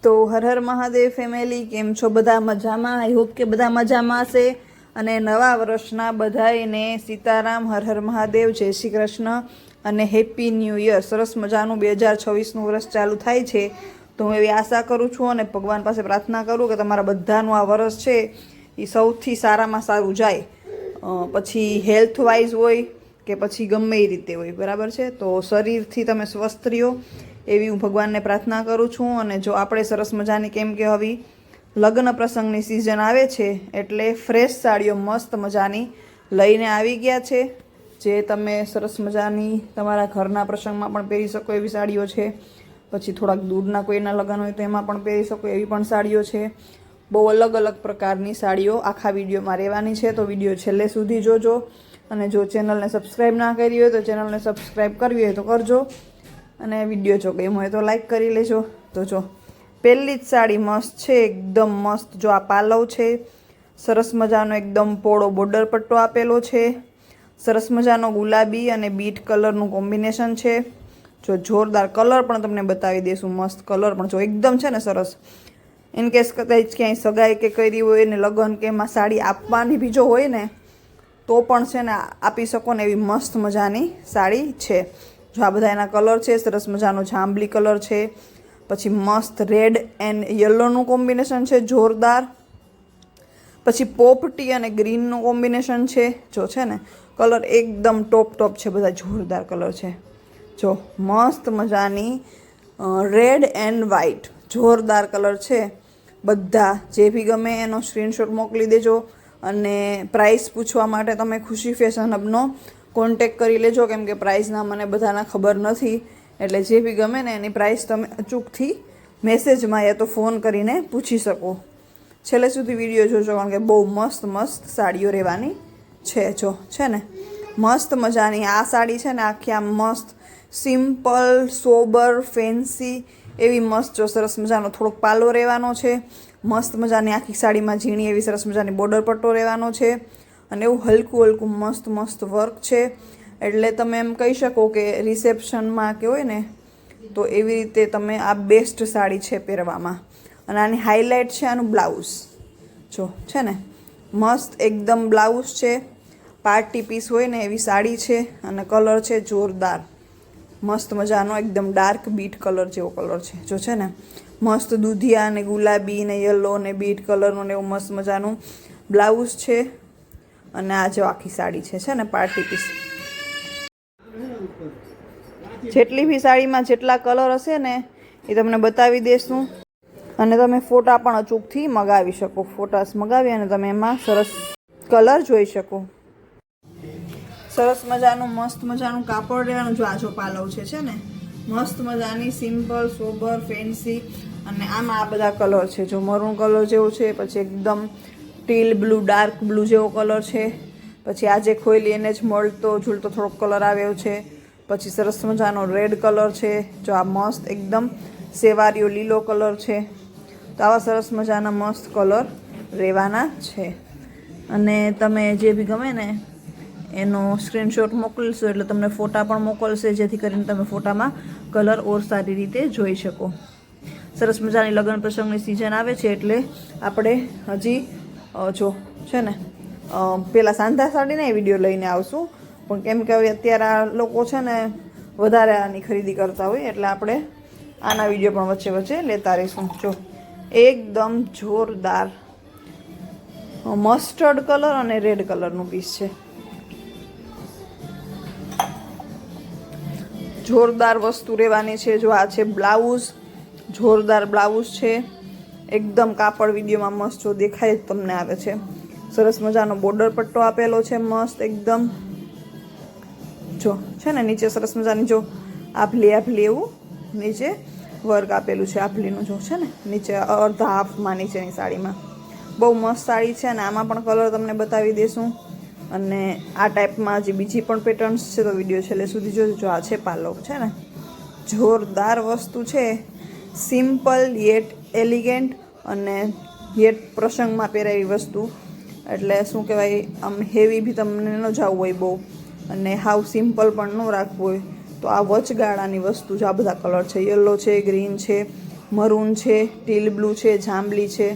તો હર હર મહાદેવ ફેમિલી, કેમ છો બધા? મજામાં? આઈ હોપ કે બધા મજામાં હશે. અને નવા વર્ષના બધાને સીતારામ, હર હર મહાદેવ, જય શ્રી કૃષ્ણ અને હેપી ન્યૂ યર. સરસ મજાનું 2026નું વર્ષ ચાલુ થાય છે. તો હું એવી આશા કરું છું અને ભગવાન પાસે પ્રાર્થના કરું કે તમારા બધાનું આ વર્ષ છે એ સૌથી સારામાં સારું જાય. પછી હેલ્થ વાઇઝ હોય કે પછી ગમે એ રીતે હોય, બરાબર છે. તો શરીરથી તમે સ્વસ્થ રહ્યો એવી હું ભગવાનને પ્રાર્થના કરું છું. અને જો આપણે સરસ મજાની, કેમ કે હવે લગ્ન પ્રસંગની સિઝન આવે છે એટલે ફ્રેશ સાડીઓ મસ્ત મજાની લઈને આવી ગયા છે, જે તમે સરસ મજાની તમારા ઘરના પ્રસંગમાં પણ પહેરી શકો એવી સાડીઓ છે. પછી થોડાક દૂરના કોઈના લગ્ન હોય તો એમાં પણ પહેરી શકો એવી પણ સાડીઓ છે. બહુ અલગ અલગ પ્રકારની સાડીઓ આખા વિડીયોમાં રહેવાની છે, તો વિડીયો છેલ્લે સુધી જોજો. અને જો ચેનલને સબસ્ક્રાઈબ ના કરી હોય તો ચેનલને સબસ્ક્રાઈબ કરવી હોય તો કરજો. અને વિડીયો જો ગમ્યો હોય તો લાઈક કરી લેજો. તો જો પહેલી જ સાડી મસ્ત છે, એકદમ મસ્ત. જો આ પાલવ છે, સરસ મજાનો એકદમ પોળો બોર્ડર પટ્ટો આપેલો છે. સરસ મજાનો ગુલાબી અને બીટ કલરનું કોમ્બિનેશન છે. જો જોરદાર કલર પણ તમને બતાવી દઈશું. મસ્ત કલર પણ જો એકદમ છે ને સરસ. ઇનકેસ કદાચ ક્યાંય સગાઈ કે કરી હોય ને લગ્ન કે એમાં સાડી આપવાની બી જો હોય ને તો પણ છે ને આપી શકો ને એવી મસ્ત મજાની સાડી છે. જો આ બધા એના કલર છે. સરસ મજાનો જાંબલી કલર છે, પછી મસ્ત રેડ એન્ડ યલોનું કોમ્બિનેશન છે, જોરદાર. પછી પોપટી અને ગ્રીનનું કોમ્બિનેશન છે. જો છે ને કલર એકદમ ટોપ છે, બધા જોરદાર કલર છે. જો મસ્ત મજાની રેડ એન્ડ વ્હાઈટ જોરદાર કલર છે. બધા જે બી ગમે એનો સ્ક્રીનશોટ મોકલી દેજો. અને પ્રાઇસ પૂછવા માટે તમે ખુશી ફેશન હબનો કોન્ટેક કરી લેજો, કેમ કે પ્રાઇસના મને બધાના ખબર નથી. એટલે જે બી ગમે ને એની પ્રાઇસ તમે અચૂકથી મેસેજમાં યા તો ફોન કરીને પૂછી શકો. છેલ્લે સુધી વિડીયો જોજો, કારણ કે બહુ મસ્ત મસ્ત સાડીઓ રહેવાની છે. જો છે ને મસ્ત મજાની આ સાડી છે ને આખી આમ મસ્ત સિમ્પલ સોબર ફેન્સી એવી મસ્ત. જો સરસ મજાનો થોડોક પાલો રહેવાનો છે. મસ્ત મજાની આખી સાડીમાં ઝીણી એવી સરસ મજાની બોર્ડર પટ્ટો રહેવાનો છે. અને એવું હલકું હલકું મસ્ત મસ્ત વર્ક છે. એટલે તમે એમ કહી શકો કે રિસેપ્શનમાં કે હોય ને તો એવી રીતે તમે આ બેસ્ટ સાડી છે પહેરવામાં. અને આની હાઇલાઇટ છે આનું બ્લાઉઝ. જો છે ને મસ્ત એકદમ બ્લાઉઝ છે. પાર્ટી પીસ હોય ને એવી સાડી છે. અને કલર છે જોરદાર, મસ્ત મજાનો એકદમ ડાર્ક બીટ કલર જેવો કલર છે. જો છે ને મસ્ત દૂધિયા ને ગુલાબી ને યલો ને બીટ કલરનું ને એવું મસ્ત મજાનું બ્લાઉઝ છે. અને આ જો આખી સાડી છે ને પાર્ટી પીસ. જેટલી બી સાડીમાં જેટલા કલર હશે ને એ તમને બતાવી દેશું. અને તમે ફોટા પણ અચૂકથી મગાવી શકો. ફોટાસ મગાવી અને તમે એમાં સરસ કલર જોઈ શકો. સરસ મજાનું મસ્ત મજાનું કાપડ રહેવાનું. જો આજો પાલવ છે ને મસ્ત મજાની સિમ્પલ સોબર ફેન્સી. અને આમાં આ બધા કલર છે. જો મરૂન કલર જેવો છે, પછી એકદમ ટીલ બ્લુ ડાર્ક બ્લુ જેવો કલર છે. પછી આજે ખોઈલી એને જ મળતો ઝૂલતો થોડોક કલર આવ્યો છે. પછી સરસ મજાનો રેડ કલર છે. જો આ મસ્ત એકદમ સેવારીઓ લીલો કલર છે. તો આવા સરસ મજાના મસ્ત કલર રહેવાના છે. અને તમે જે બી ગમે ને એનો સ્ક્રીનશોટ મોકલશો એટલે તમને ફોટા પણ મોકલશે, જેથી કરીને તમે ફોટામાં કલર ઓર સારી રીતે જોઈ શકો. સરસ મજાની લગ્ન પ્રસંગની સિઝન આવે છે એટલે આપણે હજી જો છે ને પેલા સાંધા સાડીને વિડીયો લઈને આવશું. પણ કેમ કે હવે અત્યારે આ લોકો છે ને વધારે આની ખરીદી કરતા હોય એટલે આપણે આના વિડીયો પણ વચ્ચે વચ્ચે લેતા રહીશું. જો એકદમ જોરદાર મસ્ટર્ડ કલર અને રેડ કલરનું પીસ છે. જોરદાર વસ્તુ રહેવાની છે. જો આ છે બ્લાઉઝ, જોરદાર બ્લાઉઝ છે. એકદમ કાપડ વિડીયોમાં મસ્ત જો દેખાય જ તમને આવે છે. સરસ મજાનો બોર્ડર પટ્ટો આપેલો છે મસ્ત એકદમ. જો છે ને નીચે સરસ મજાની જો આભલી એવું નીચે વર્ક આપેલું છે આભલીનું. જો છે ને નીચે અડધા હાફમાં નીચેની સાડીમાં બહુ મસ્ત સાડી છે. અને આમાં પણ કલર તમને બતાવી દઈશું. અને આ ટાઈપમાં જે બીજી પણ પેટર્ન્સ છે તો વિડીયો છેલ્લે સુધી જોજો. જો આ છે પાલવ છે ને જોરદાર વસ્તુ છે. સિમ્પલ યેટ એલિગેન્ટ અને યેટ પ્રસંગમાં પહેરાવી વસ્તુ. એટલે શું કહેવાય, આમ હેવી બી તમને ન જવું હોય બહુ અને હાવ સિમ્પલ પણ ન રાખવું હોય તો આ વચગાળાની વસ્તુ છે. આ બધા કલર છે, યલો છે, ગ્રીન છે, મરૂન છે, ટીલ બ્લુ છે, જાંબલી છે,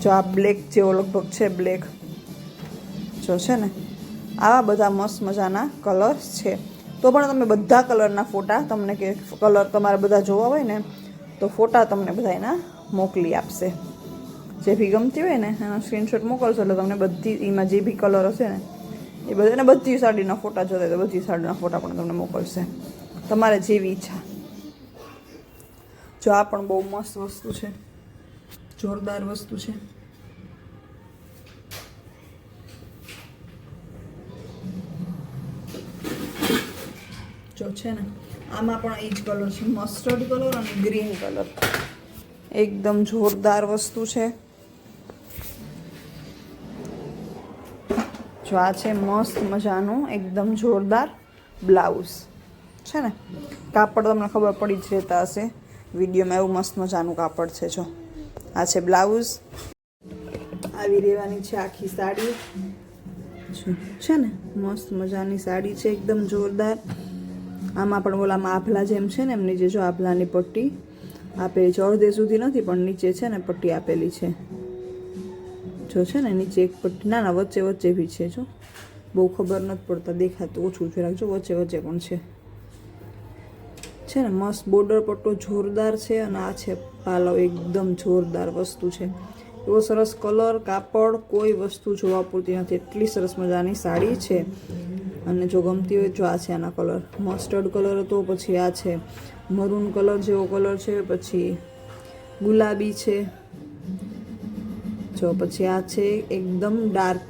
જો આ બ્લેક જેવો લગભગ છે, બ્લેક જો છે ને, આવા બધા મસ્ત મજાના કલર્સ છે. તો પણ તમે બધા કલરના ફોટા, તમને કે કલર તમારે બધા જોવા હોય ને તો ફોટા તમને બધા એના મોકલી આપશે. જે બી ગમતી હોય ને એનો સ્ક્રીનશોટ મોકલશો એટલે તમને બધી એમાં જે બી કલર હશે ને એ બધાને બધી સાડીના ફોટા જોતા તો બધી સાડીના ફોટા પણ તમને મોકલશે, તમારે જેવી ઈચ્છા. જો આ પણ બહુ મસ્ત વસ્તુ છે, જોરદાર વસ્તુ છે. જો છે ને આમાં પણ એ જ કલર છે, મસ્ટર્ડ કલર અને ગ્રીન કલર, એકદમ જોરદાર વસ્તુ છે. જો આ છે મસ્ત મજાનું એકદમ જોરદાર બ્લાઉઝ છે ને, કાપડ તમને ખબર પડી જ રહેતા હશે વિડીયોમાં, એવું મસ્ત મજાનું કાપડ છે. જો આ છે બ્લાઉઝ, આવી રહેવાની છે આખી સાડી છે ને, મસ્ત મજાની સાડી છે એકદમ જોરદાર. આમાં પણ ઓલામાં આભલા જેમ છે ને એમ નીચે જો આભલાની પટ્ટી આપેલી છે, અડધે સુધી નથી પણ નીચે છે ને પટ્ટી આપેલી છે. જો છે ને નીચે એક પટ્ટી, ના ના વચ્ચે વચ્ચે બી છે, જો બહુ ખબર નથી પડતા, દેખાતું ઓછું છે રાખજો, વચ્ચે વચ્ચે પણ છે ને મસ્ત બોર્ડર પટ્ટો જોરદાર છે. અને આ છે પાલવ, એકદમ જોરદાર વસ્તુ છે. એવો સરસ કલર, કાપડ, કોઈ વસ્તુ જોવા પૂરતી નથી, એટલી સરસ મજાની સાડી છે. અને જો ગમતી હોય જો આ છે આના કલર, મસ્ટર્ડ કલર હતો, પછી આ છે મરૂન કલર જેવો કલર છે, પછી ગુલાબી છે, જો પછી આ છે એકદમ ડાર્ક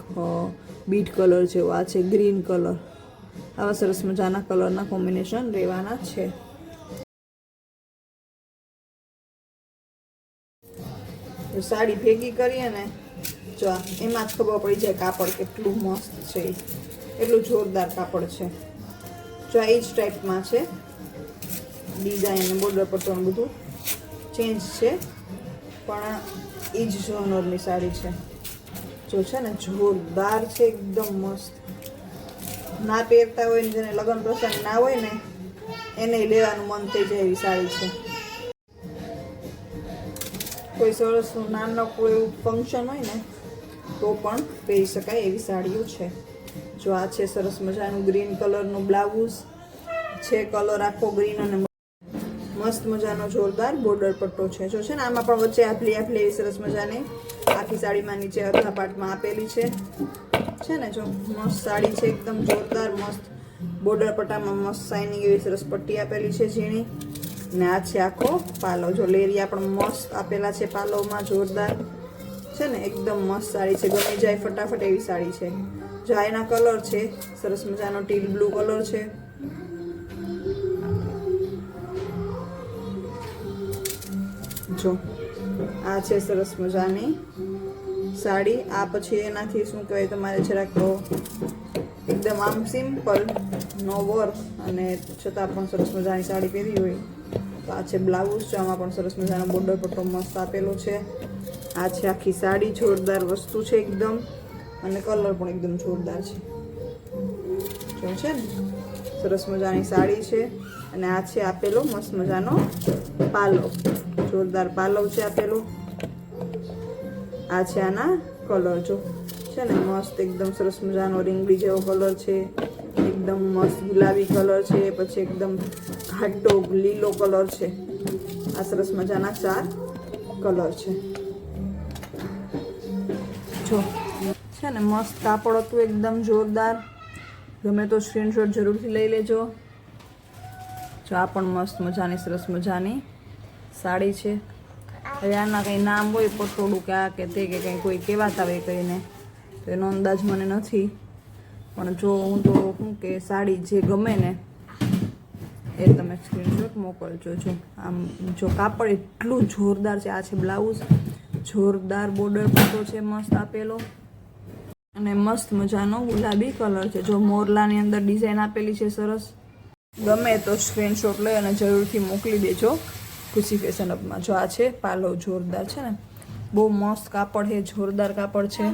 બીટ કલર જેવો, આ છે ગ્રીન કલર. આવા સરસ મજાના કલરના કોમ્બિનેશન રહેવાના છે. જો સાડી ભેગી કરીએ ને જો એમાં જ ખબર પડી જાય કાપડ કેટલું મસ્ત છે, એટલું જોરદાર કાપડ છે. જો આ એ જ ટાઈપમાં છે, ડિઝાઇન બોર્ડર પટ્ટોનું બધું ચેન્જ છે પણ એ જ જોનરની સાડી છે. જો છે ને જોરદાર છે, એકદમ મસ્ત. ના પહેરતા હોય ને જેને લગ્ન પ્રસંગ ના હોય ને એને લેવાનું મન થઈ જાય એવી સાડી છે. કોઈ સરસ નાનો કોઈ એવું ફંક્શન હોય ને તો પણ પહેરી શકાય એવી સાડીઓ છે. જો આ છે સરસ મજાનું ગ્રીન કલરનું બ્લાઉઝ છે, કલર આખો ગ્રીન અને મસ્ત મજાનો જોરદાર બોર્ડર પટ્ટો છે. જો છે ને આમાં પણ વચ્ચે આભલી આભલી એવી સરસ મજાની આખી સાડીમાં નીચે અડધા પાર્ટમાં આપેલી છે ને. જો મસ્ત સાડી છે, એકદમ જોરદાર મસ્ત બોર્ડર પટ્ટામાં મસ્ત શાઇનિંગ એવી સરસ પટ્ટી આપેલી છે ઝીણી. ને આ છે આખો પાલો, જો લેરિયા પણ મસ્ત આપેલા છે પાલોમાં, જોરદાર છે ને, એકદમ મસ્ત સાડી છે, ગમી જાય ફટાફટ એવી સાડી છે. જો એના કલર છે સરસ મજાનો ટીલ બ્લુ કલર છે. જો આ છે સરસ મજાની સાડી. આ પછી એનાથી શું કહેવાય, તમારે જરાક એકદમ આમ સિમ્પલ, નો વર્ક અને છતાં પણ સરસ મજાની સાડી પહેરી હોય તો આ છે બ્લાઉઝ. છે આમાં પણ સરસ મજાનો બોર્ડર પટ્ટો મસ્ત આપેલો છે. આ છે આખી સાડી, જોરદાર વસ્તુ છે એકદમ, અને કલર પણ એકદમ જોરદાર છે. જો છે ને સરસ મજાની સાડી છે. અને આ છે આપેલો મસ્ત મજાનો પાલો, જોરદાર પાલવ છે આપેલો. આ છે આના કલર, જો છે ને મસ્ત એકદમ સરસ મજાનો રીંગણી જેવો કલર છે, એકદમ મસ્ત ગુલાબી કલર છે, પછી એકદમ ઘાટો લીલો કલર છે. આ સરસ મજાના 4 કલર છે. જો છે ને મસ્ત કાપડ હતું, એકદમ જોરદાર. ગમે તો સ્ક્રીનશોટ જરૂરથી લઈ લેજો. જો આ પણ મસ્ત મજાની સરસ મજાની સાડી છે. હવે આના કંઈ નામ હોય પટોળું કે આ કે તે કે કંઈ કોઈ કહેવાતા હોય કહીને તો એનો અંદાજ મને નથી, પણ જો હું તો શું કે સાડી જે ગમે ને એ તમે સ્ક્રીનશોટ મોકલજો. જો આમ જો કાપડ એટલું જોરદાર છે. આ છે બ્લાઉઝ, જોરદાર બોર્ડર પટ્ટો છે મસ્ત આપેલો, અને મસ્ત મજાનો ગુલાબી કલર છે. જો મોરલાની અંદર ડિઝાઇન આપેલી છે સરસ. ગમે તો સ્ક્રીનશોટ લઈ અને જરૂરથી મોકલી દેજો ખુશી ફેશન હબમાં. જો આ છે પાલો, જોરદાર છે ને, બહુ મસ્ત કાપડ છે, જોરદાર કાપડ છે.